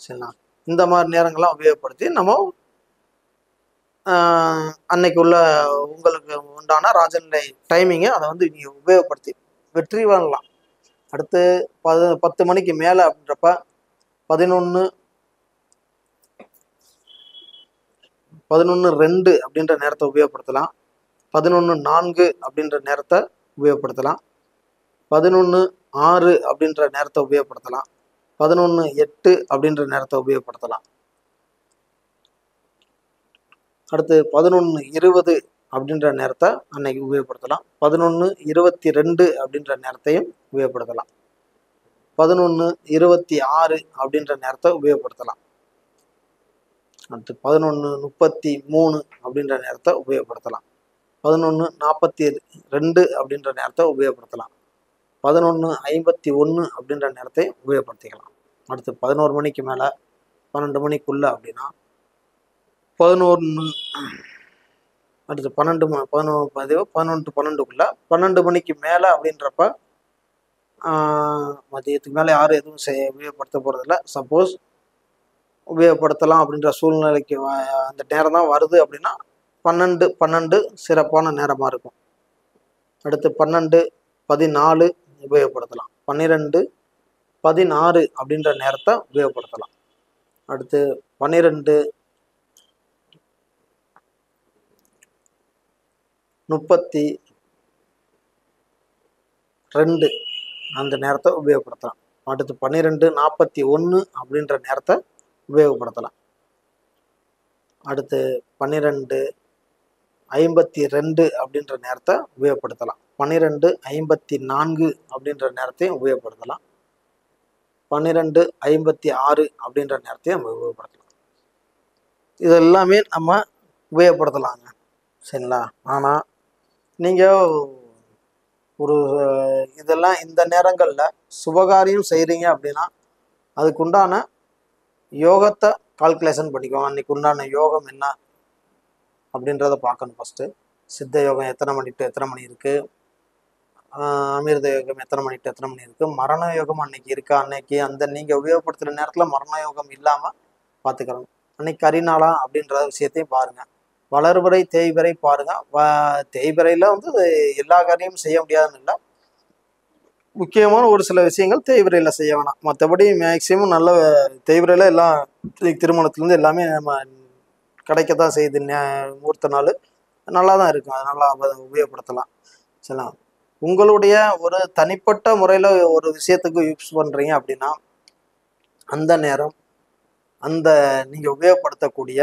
சரிங்களா? இந்த மாதிரி நேரங்கள்லாம் உபயோகப்படுத்தி நம்ம அன்னைக்கு உள்ள உங்களுக்கு உண்டான ராஜநிலை டைமிங்கை அதை வந்து நீங்கள் உபயோகப்படுத்தி வெற்றி பண்ணலாம். அடுத்து 10 மணிக்கு மேலே அப்படின்றப்ப 11:02 அப்படின்ற நேரத்தை உபயோகப்படுத்தலாம். 11:04 அப்படின்ற நேரத்தை உபயோகப்படுத்தலாம். 11:06 அப்படின்ற நேரத்தை உபயோகப்படுத்தலாம். 11:08 அப்படின்ற நேரத்தை உபயோகப்படுத்தலாம். அடுத்து 11:20 அப்படின்ற நேரத்தை அன்னைக்கு உபயோகப்படுத்தலாம். 11:22 அப்படின்ற நேரத்தையும் உபயோகப்படுத்தலாம். 11:26 அப்படின்ற நேரத்தை உபயோகப்படுத்தலாம். அடுத்து 11:33 அப்படின்ற நேரத்தை உபயோகப்படுத்தலாம். 11:42 அப்படின்ற நேரத்தை உபயோகப்படுத்தலாம். 11:51 அப்படின்ற நேரத்தை உபயோகப்படுத்திக்கலாம். அடுத்து 11 மணிக்கு மேலே 12 மணிக்குள்ள அப்படின்னா 11 அடுத்து 11:12க்குள்ள 12 மணிக்கு மேலே அப்படின்றப்ப மதியத்துக்கு மேலே யாரும் எதுவும் உபயோகப்படுத்த போகிறதில்ல. சப்போஸ் உபயோகப்படுத்தலாம் அப்படின்ற சூழ்நிலைக்கு அந்த நேரம் தான் வருது அப்படின்னா 12:12 சிறப்பான நேரமாக இருக்கும். அடுத்து 12:14 உபயோகப்படுத்தலாம். 12 16 அப்படின்ற நேரத்தை உபயோகப்படுத்தலாம். அடுத்து 12:32 அந்த நேரத்தை உபயோகப்படுத்தலாம். அடுத்து 12:41 அப்படின்ற நேரத்தை உபயோகப்படுத்தலாம். அடுத்து 12:52 அப்படின்ற நேரத்தை உபயோகப்படுத்தலாம். 12:54 அப்படின்ற நேரத்தையும் உபயோகப்படுத்தலாம். 12:56 அப்படின்ற நேரத்தையும் நம்ம உபயோகப்படுத்தலாம். இது எல்லாமே நம்ம உபயோகப்படுத்தலாங்க. சரிங்களா? ஆனால் நீங்கள் ஒரு இதெல்லாம் இந்த நேரங்களில் சுபகாரியம் செய்கிறீங்க அப்படின்னா அதுக்குண்டான யோகத்தை கால்குலேஷன் பண்ணிக்கோங்க. அன்றைக்கு உண்டான யோகம் என்ன அப்படின்றத பார்க்கணும். ஃபஸ்ட்டு சித்த யோகம் எத்தனை மணி டு எத்தனை மணி இருக்குது, அமிர்த யோகம் எத்தனை மணி டு எத்தனை மணி இருக்குது, மரண யோகம் அன்னைக்கு இருக்கா, அன்னைக்கு அந்த நீங்கள் உபயோகப்படுத்துகிற நேரத்தில் மரண யோகம் இல்லாமல் பார்த்துக்கிறோம். அன்னைக்கு கரிநாளா அப்படின்ற விஷயத்தையும் பாருங்கள். வளர்வரை தேய்வரை பாருங்கள். தேய்வரையில் வந்து எல்லா காரியமும் செய்ய முடியாதுன்னு இல்லை, முக்கியமான ஒரு சில விஷயங்கள் தேய்வரையில் செய்ய வேணாம். மற்றபடி மேக்சிமம் நல்ல தேய்வரையில் எல்லாம் திருமணத்துலேருந்து எல்லாமே நம்ம கிடைக்கத்தான் செய்யுது. முகூர்த்த நாள் நல்லா தான் இருக்கும், அதனால் உபயோகப்படுத்தலாம். சரிங்களா? உங்களுடைய ஒரு தனிப்பட்ட முறையில் ஒரு விஷயத்துக்கு யூஸ் பண்ணுறீங்க அப்படின்னா அந்த நேரம் அந்த நீங்கள் உபயோகப்படுத்தக்கூடிய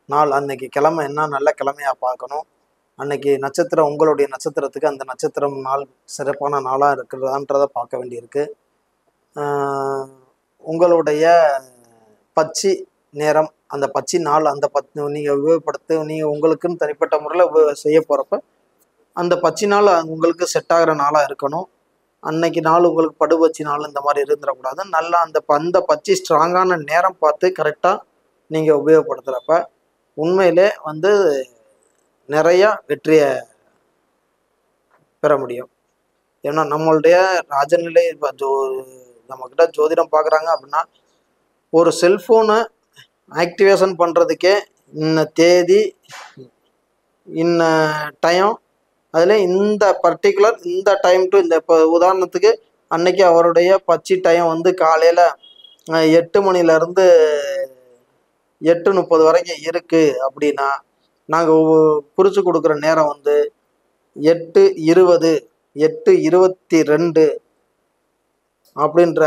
நாள் அன்னைக்கு கிழமை என்ன நல்ல கிழமையாக பார்க்கணும். அன்னைக்கு நட்சத்திரம் உங்களுடைய நட்சத்திரத்துக்கு அந்த நட்சத்திரம் நாள் சிறப்பான நாளாக இருக்கிறதான்றதை பார்க்க வேண்டியிருக்கு. உங்களுடைய பச்சி நேரம் அந்த பச்சி நாள் அந்த நீங்கள் நீங்கள் உங்களுக்குன்னு தனிப்பட்ட முறையில் செய்ய போகிறப்ப அந்த பச்சி நாள் உங்களுக்கு செட் ஆகிற நாளாக இருக்கணும். அன்னைக்கு நாள் உங்களுக்கு படுபச்சி நாள் இந்த மாதிரி இருந்துடக்கூடாது. நல்லா அந்த பச்சி ஸ்ட்ராங்கான நேரம் பார்த்து கரெக்டாக நீங்கள் உபயோகப்படுத்துகிறப்ப உண்மையிலே வந்து நிறையா வெற்றியை பெற முடியும். ஏன்னா நம்மளுடைய ராஜநிலை இப்போ நம்மக்கிட்ட ஜோதிடம் பார்க்குறாங்க அப்படின்னா ஒரு செல்ஃபோனை ஆக்டிவேஷன் பண்ணுறதுக்கே இன்ன தேதி இன்ன டைம், அதில் இந்த பர்டிகுலர் இந்த டைம் டு இந்த இப்போ உதாரணத்துக்கு அன்னைக்கு அவருடைய பச்சி டைம் வந்து காலையில் 8 மணிலேருந்து 8:30 வரைக்கும் இருக்குது அப்படின்னா நாங்கள் குறித்து கொடுக்குற நேரம் வந்து 8:20 8:22 அப்படின்ற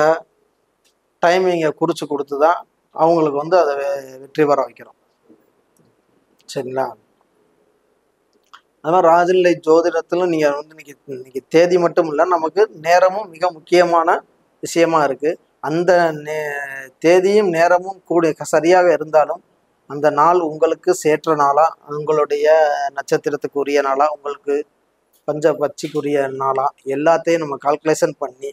டைமிங்கை குறித்து கொடுத்து தான் அவங்களுக்கு வந்து அதை வெற்றி பெற வைக்கிறோம். சரிங்களா? அது மாதிரி ராஜநிலை ஜோதிடத்தில் நீங்கள் வந்து இன்னைக்கு தேதி மட்டும் இல்லை, நமக்கு நேரமும் மிக முக்கியமான விஷயமா இருக்குது. அந்த தேதியும் நேரமும் சரியாக இருந்தாலும் அந்த நாள் உங்களுக்கு சேற்ற நாளா, உங்களுடைய நட்சத்திரத்துக்குரிய நாளா, உங்களுக்கு பச்சைக்குரிய நாளா, எல்லாத்தையும் நம்ம கால்குலேஷன் பண்ணி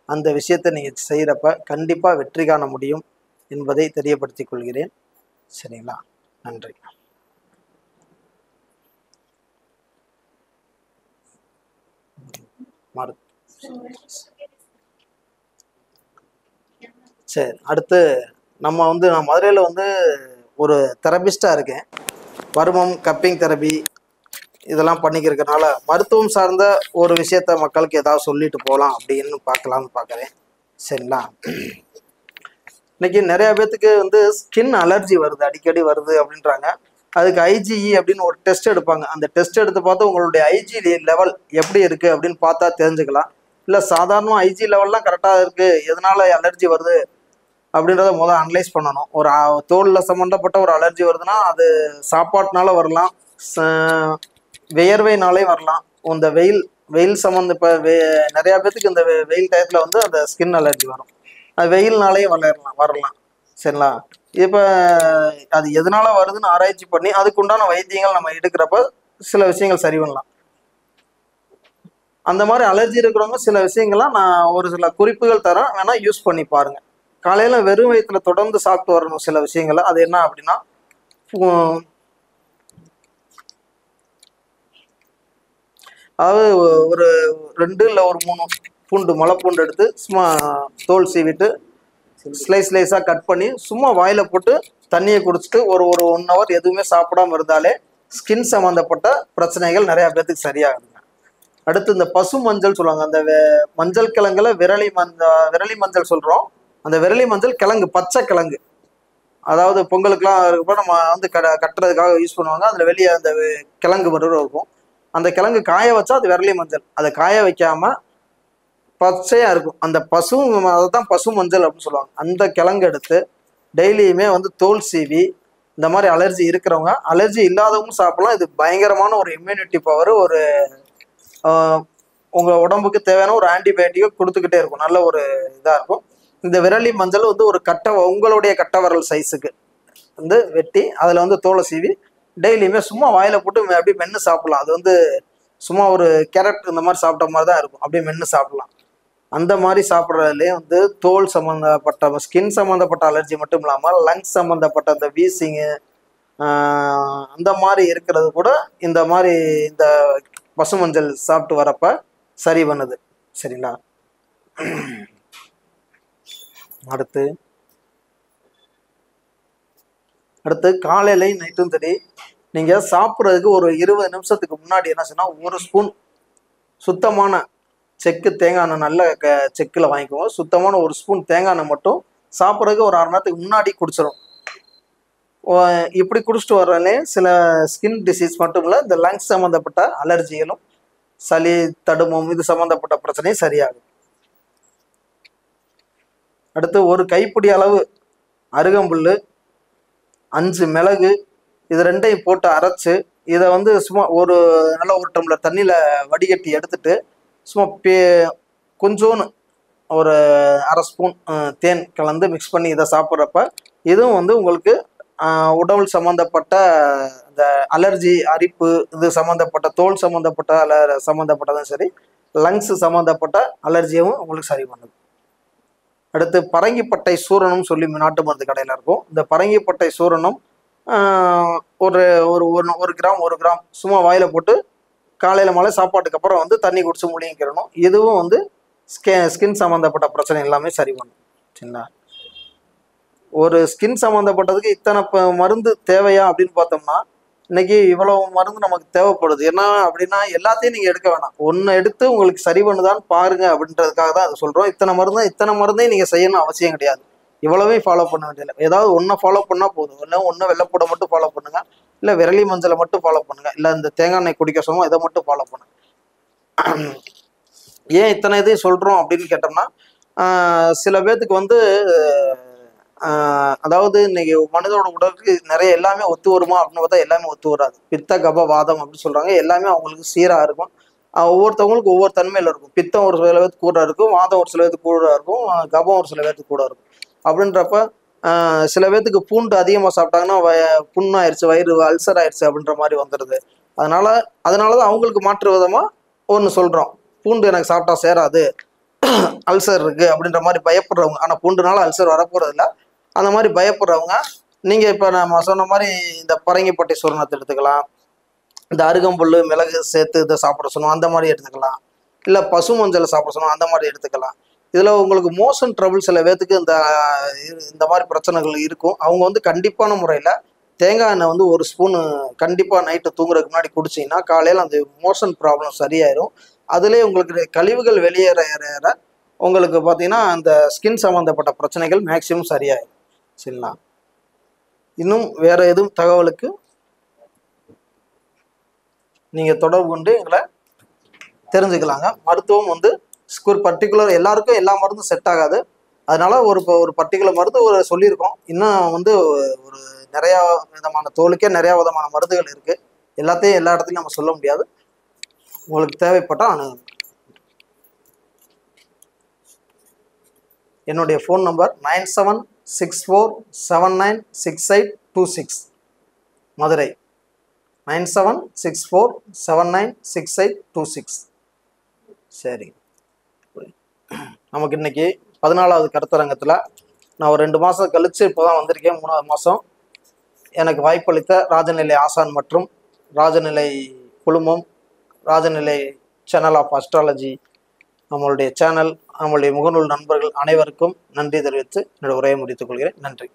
அந்த விஷயத்தை நீங்கள் செய்கிறப்ப கண்டிப்பாக வெற்றி காண முடியும் என்பதை தெரியப்படுத்திக் கொள்கிறேன். சரிங்களா? நன்றி. சரி, அடுத்து நம்ம வந்து நான் மதுரையில் வந்து ஒரு தெரபிஸ்டாக இருக்கேன். வருமம் கப்பிங் தெரபி இதெல்லாம் பண்ணிக்கிறதுனால மருத்துவம் சார்ந்த ஒரு விஷயத்த மக்களுக்கு ஏதாவது சொல்லிட்டு போகலாம் அப்படின்னு பார்க்குறேன். சரிங்களா? இன்னைக்கு நிறைய பேர்த்துக்கு வந்து ஸ்கின் அலர்ஜி வருது, அடிக்கடி வருது அப்படின்றாங்க. அதுக்கு ஐஜிஇ அப்படின்னு ஒரு டெஸ்ட் எடுப்பாங்க. அந்த டெஸ்ட் எடுத்து பார்த்து உங்களுடைய ஐஜி லெவல் எப்படி இருக்குது அப்படின்னு பார்த்தா தெரிஞ்சுக்கலாம். இல்லை சாதாரணமாக ஐஜி லெவல்லாம் கரெக்டாக இருக்குது, எதனால அலர்ஜி வருது அப்படின்றத முதல் அனலைஸ் பண்ணணும். ஒரு தோலில் சம்மந்தப்பட்ட ஒரு அலர்ஜி வருதுன்னா அது சாப்பாட்டுனால வரலாம், வியர்வைனாலே வரலாம். இந்த வெயில் சம்மந்த இப்போ நிறையா பேர்த்துக்கு இந்த வெயில் டயத்தில் வந்து அந்த ஸ்கின் அலர்ஜி வரும், அது வெயில்னாலே வரலாம். சரிங்களா? இப்போ அது எதனால வருதுன்னு ஆராய்ச்சி பண்ணி அதுக்குண்டான வைத்தியங்கள் நம்ம எடுக்கிறப்ப சில விஷயங்கள் சரி பண்ணலாம். அந்த மாதிரி அலர்ஜி இருக்கிறவங்க சில விஷயங்கள்லாம் நான் ஒரு சில குறிப்புகள் தரேன், வேணா யூஸ் பண்ணி பாருங்க. காலையில் வெறும் வயிற்றுல தொடர்ந்து சாப்பிட்டு வரணும் சில விஷயங்களை. அது என்ன அப்படின்னா அதாவது ஒரு 2 இல்லை ஒரு 3 பூண்டு மலைப்பூண்டு எடுத்து சும்மா தோல் சீவிட்டு ஸ்லைஸாக கட் பண்ணி சும்மா வாயில் போட்டு தண்ணியை குடிச்சிட்டு ஒரு 1 ஹவர் எதுவுமே சாப்பிடாம இருந்தாலே ஸ்கின் சம்மந்தப்பட்ட பிரச்சனைகள் நிறையா பேர்த்துக்கு சரியாகுதுங்க. அடுத்து இந்த பசு மஞ்சள் சொல்லுவாங்க. அந்த மஞ்சள் கிழங்குல விரலி மஞ்சள் சொல்றோம். அந்த விரலி மஞ்சள் கிழங்கு, பச்சை கிழங்கு, அதாவது பொங்கலுக்குலாம் இருக்கப்ப நம்ம வந்து கட்டுறதுக்காக யூஸ் பண்ணுவாங்க. அதுல வெளியே அந்த கிழங்கு மட்டும் இருக்கும். அந்த கிழங்கு காய வச்சா அது விரலி மஞ்சள். அதை காய வைக்காம பச்சையா இருக்கும். அந்த பசு, அதைத்தான் பசு மஞ்சள் அப்படின்னு சொல்லுவாங்க. அந்த கிழங்கு எடுத்து டெய்லியுமே வந்து தோல் சீவி, இந்த மாதிரி அலர்ஜி இருக்கிறவங்க, அலர்ஜி இல்லாதவங்க சாப்பிடலாம். இது பயங்கரமான ஒரு இம்யூனிட்டி பவர், ஒரு உங்க உடம்புக்கு தேவையான ஒரு ஆன்டிபயோட்டிக்கை கொடுத்துக்கிட்டே இருக்கும். நல்ல ஒரு இதா இருக்கும். இந்த விரலி மஞ்சள் வந்து ஒரு உங்களுடைய கட்டை விரல் சைஸுக்கு வந்து வெட்டி அதுல வந்து தோலை சீவி டெய்லியுமே சும்மா வாயில போட்டு அப்படியே மென்று சாப்பிடலாம். அது வந்து சும்மா ஒரு கேரட் இந்த மாதிரி சாப்பிட்ட மாதிரி தான் இருக்கும். அப்படியே மென்று சாப்பிடலாம். அந்த மாதிரி சாப்பிட்றதுலேயே வந்து தோல் சம்மந்தப்பட்ட, ஸ்கின் சம்மந்தப்பட்ட அலர்ஜி மட்டும் இல்லாமல் லங்ஸ் சம்மந்தப்பட்ட அந்த வீசிங்கு அந்த மாதிரி இருக்கிறது கூட இந்த மாதிரி இந்த பசுமஞ்சள் சாப்பிட்டு வரப்ப சரி பண்ணுது. சரிங்களா? அடுத்து காலையிலையும் நைட்டும் சரி, நீங்க சாப்பிட்றதுக்கு ஒரு 20 நிமிஷத்துக்கு முன்னாடி என்ன சொன்னா, ஒரு ஸ்பூன் சுத்தமான செக்கு தேங்காய் எண்ணெய், நல்ல செக்கில் வாங்கிக்குவோம். சுத்தமான ஒரு ஸ்பூன் தேங்காய் எண்ணெய் மட்டும் சாப்பிட்றதுக்கு ஒரு 1/2 மணி நேரத்துக்கு முன்னாடி குடிச்சிடும். இப்படி குடிச்சிட்டு வர்றாலே சில ஸ்கின் டிசீஸ் மட்டும் இல்லை, இந்த லங்ஸ் சம்மந்தப்பட்ட அலர்ஜிகளும் சளி தடுமம் இது சம்மந்தப்பட்ட பிரச்சனையும் சரியாகும். அடுத்து ஒரு கைப்பிடி அளவு அருகம்புல், 5 மிளகு, இது ரெண்டையும் போட்டு அரைச்சு இதை வந்து சும்மா ஒரு நல்ல ஒரு டம்ளர் தண்ணியில் வடிகட்டி எடுத்துட்டு சும்மா கொஞ்சோன்னு ஒரு 1/2 ஸ்பூன் தேன் கலந்து மிக்ஸ் பண்ணி இதை சாப்பிட்றப்ப இதுவும் வந்து உங்களுக்கு உடல் சம்மந்தப்பட்ட இந்த அலர்ஜி, அரிப்பு இது சம்மந்தப்பட்ட, தோல் சம்மந்தப்பட்ட சம்மந்தப்பட்டதும் சரி, லங்ஸ் சம்மந்தப்பட்ட அலர்ஜியும் உங்களுக்கு சரி பண்ணுது. அடுத்து பரங்கிப்பட்டை சூரணம் சொல்லி நாட்டு மருந்து கடையில் இருக்கும். இந்த பரங்கிப்பட்டை சூரணம் ஒரு ஒரு 1 கிராம் சும்மா வாயில போட்டு காலையில் மாலை சாப்பாட்டுக்கு அப்புறம் வந்து தண்ணி குடிச்சு முழுங்கிக்கிறணும். இதுவும் வந்து ஸ்கின் சம்மந்தப்பட்ட பிரச்சனை எல்லாமே சரி பண்ணும். சரிங்களா? ஒரு ஸ்கின் சம்மந்தப்பட்டதுக்கு இத்தனை மருந்து தேவையா அப்படின்னு பார்த்தோம்னா, இன்னைக்கு இவ்வளவு மருந்து நமக்கு தேவைப்படுது. என்ன அப்படின்னா, எல்லாத்தையும் நீங்க எடுக்க வேணாம், ஒன்று எடுத்து உங்களுக்கு சரி பண்ணுதான்னு பாருங்க அப்படின்றதுக்காக தான் அதை சொல்றோம். இத்தனை மருந்தையும் நீங்க செய்யணும் அவசியம் கிடையாது. இவ்வளவையும் ஃபாலோ பண்ண வேண்டியதில்லை. ஏதாவது ஒன்றை ஃபாலோ பண்ணால் போதும். இல்லை ஒன்று வெள்ளைப்பூடை மட்டும் ஃபாலோ பண்ணுங்க, இல்லை விரலி மஞ்சளை மட்டும் ஃபாலோ பண்ணுங்க, இல்லை இந்த தேங்காய் எண்ணெய் குடிக்க சொல்லுவோம் இதை மட்டும் ஃபாலோ பண்ணுங்க. ஏன் இத்தனை இதையும் சொல்றோம் அப்படின்னு கேட்டோம்னா, சில பேர்த்துக்கு வந்து அதாவது இன்னைக்கு மனிதோட உடலுக்கு நிறைய எல்லாமே ஒத்து வருமா அப்படின்னு பார்த்தா எல்லாமே ஒத்து வராது. பித்த கப வாதம் அப்படின்னு சொல்றாங்க. எல்லாமே அவங்களுக்கு சீராக இருக்கும். ஒவ்வொருத்தவங்களுக்கு ஒவ்வொரு தன்மையில இருக்கும். பித்தம் ஒரு சில பேருக்கு கூட இருக்கும், வாதம் ஒரு சில பேருக்கு கூட இருக்கும், கபம் ஒரு சில பேருக்கு கூட இருக்கும். அப்படின்றப்ப சில பேர்த்துக்கு பூண்டு அதிகமாக சாப்பிட்டாங்கன்னா புண்ணாயிருச்சு, வயிறு அல்சர் ஆயிடுச்சு அப்படின்ற மாதிரி வந்துடுது. அதனாலதான் அவங்களுக்கு மாற்று விதமா ஒன்று சொல்றோம், பூண்டு எனக்கு சாப்பிட்டா சேராது, அல்சர் இருக்கு அப்படின்ற மாதிரி பயப்படுறவங்க, ஆனா பூண்டுனால அல்சர் வரப்போறது இல்லை, அந்த மாதிரி பயப்படுறவங்க நீங்க இப்ப நம்ம சொன்ன மாதிரி இந்த பரங்கிப்பட்டை சூரணத்தை எடுத்துக்கலாம், இந்த அருகம்புல் மிளகு சேர்த்து இதை சாப்பிட சொன்னோம் அந்த மாதிரி எடுத்துக்கலாம், இல்லை பசு மஞ்சளை சாப்பிட சொன்னோம் அந்த மாதிரி எடுத்துக்கலாம். இதுல உங்களுக்கு மோஷன் ட்ரபிள் சில பேர்த்துக்கு இந்த மாதிரி பிரச்சனைகள் இருக்கும். அவங்க வந்து கண்டிப்பான முறையில தேங்காய் எண்ணெய் வந்து 1 ஸ்பூன் கண்டிப்பா நைட்டு தூங்குறதுக்கு முன்னாடி குடிச்சிங்கன்னா காலையில அந்த மோஷன் ப்ராப்ளம் சரியாயிரும். அதுலேயே உங்களுக்கு கழிவுகள் வெளியேற ஏற உங்களுக்கு பார்த்தீங்கன்னா அந்த ஸ்கின் சம்மந்தப்பட்ட பிரச்சனைகள் மேக்சிமம் சரியாயிடும். சரிங்களா? இன்னும் வேற எதுவும் தகவலுக்கு நீங்க தொடர்பு கொண்டு எங்களை தெரிஞ்சுக்கலாங்க. மருத்துவம் வந்து பர்டிகுலர் எல்லாருக்கும் எல்லா மருந்தும் செட் ஆகாது. அதனால ஒரு பர்டிகுலர் மருந்து சொல்லியிருக்கோம். இன்னும் வந்து ஒரு நிறைய விதமான தோலுக்கே நிறைய விதமான மருந்துகள் இருக்கு. எல்லாத்தையும் எல்லா இடத்துலையும் நம்ம சொல்ல முடியாது. உங்களுக்கு தேவைப்பட்டா என்னுடைய ஃபோன் நம்பர் 9764796826 மதுரை, 9764796826. சரி, நமக்கு இன்னைக்கு 14வது கருத்தரங்கத்தில் நான் ஒரு 2 மாதம் கழிச்சு இப்போதான் வந்திருக்கேன். 3வது மாதம் எனக்கு வாய்ப்பளித்த ராஜநிலை ஆசான் மற்றும் ராஜநிலை குழுமம், ராஜநிலை சேனல் ஆஃப் அஸ்ட்ராலஜி, நம்மளுடைய சேனல், நம்மளுடைய முகநூல் நண்பர்கள் அனைவருக்கும் நன்றி தெரிவித்து என்னோட உரையை முடித்துக் கொள்கிறேன். நன்றி.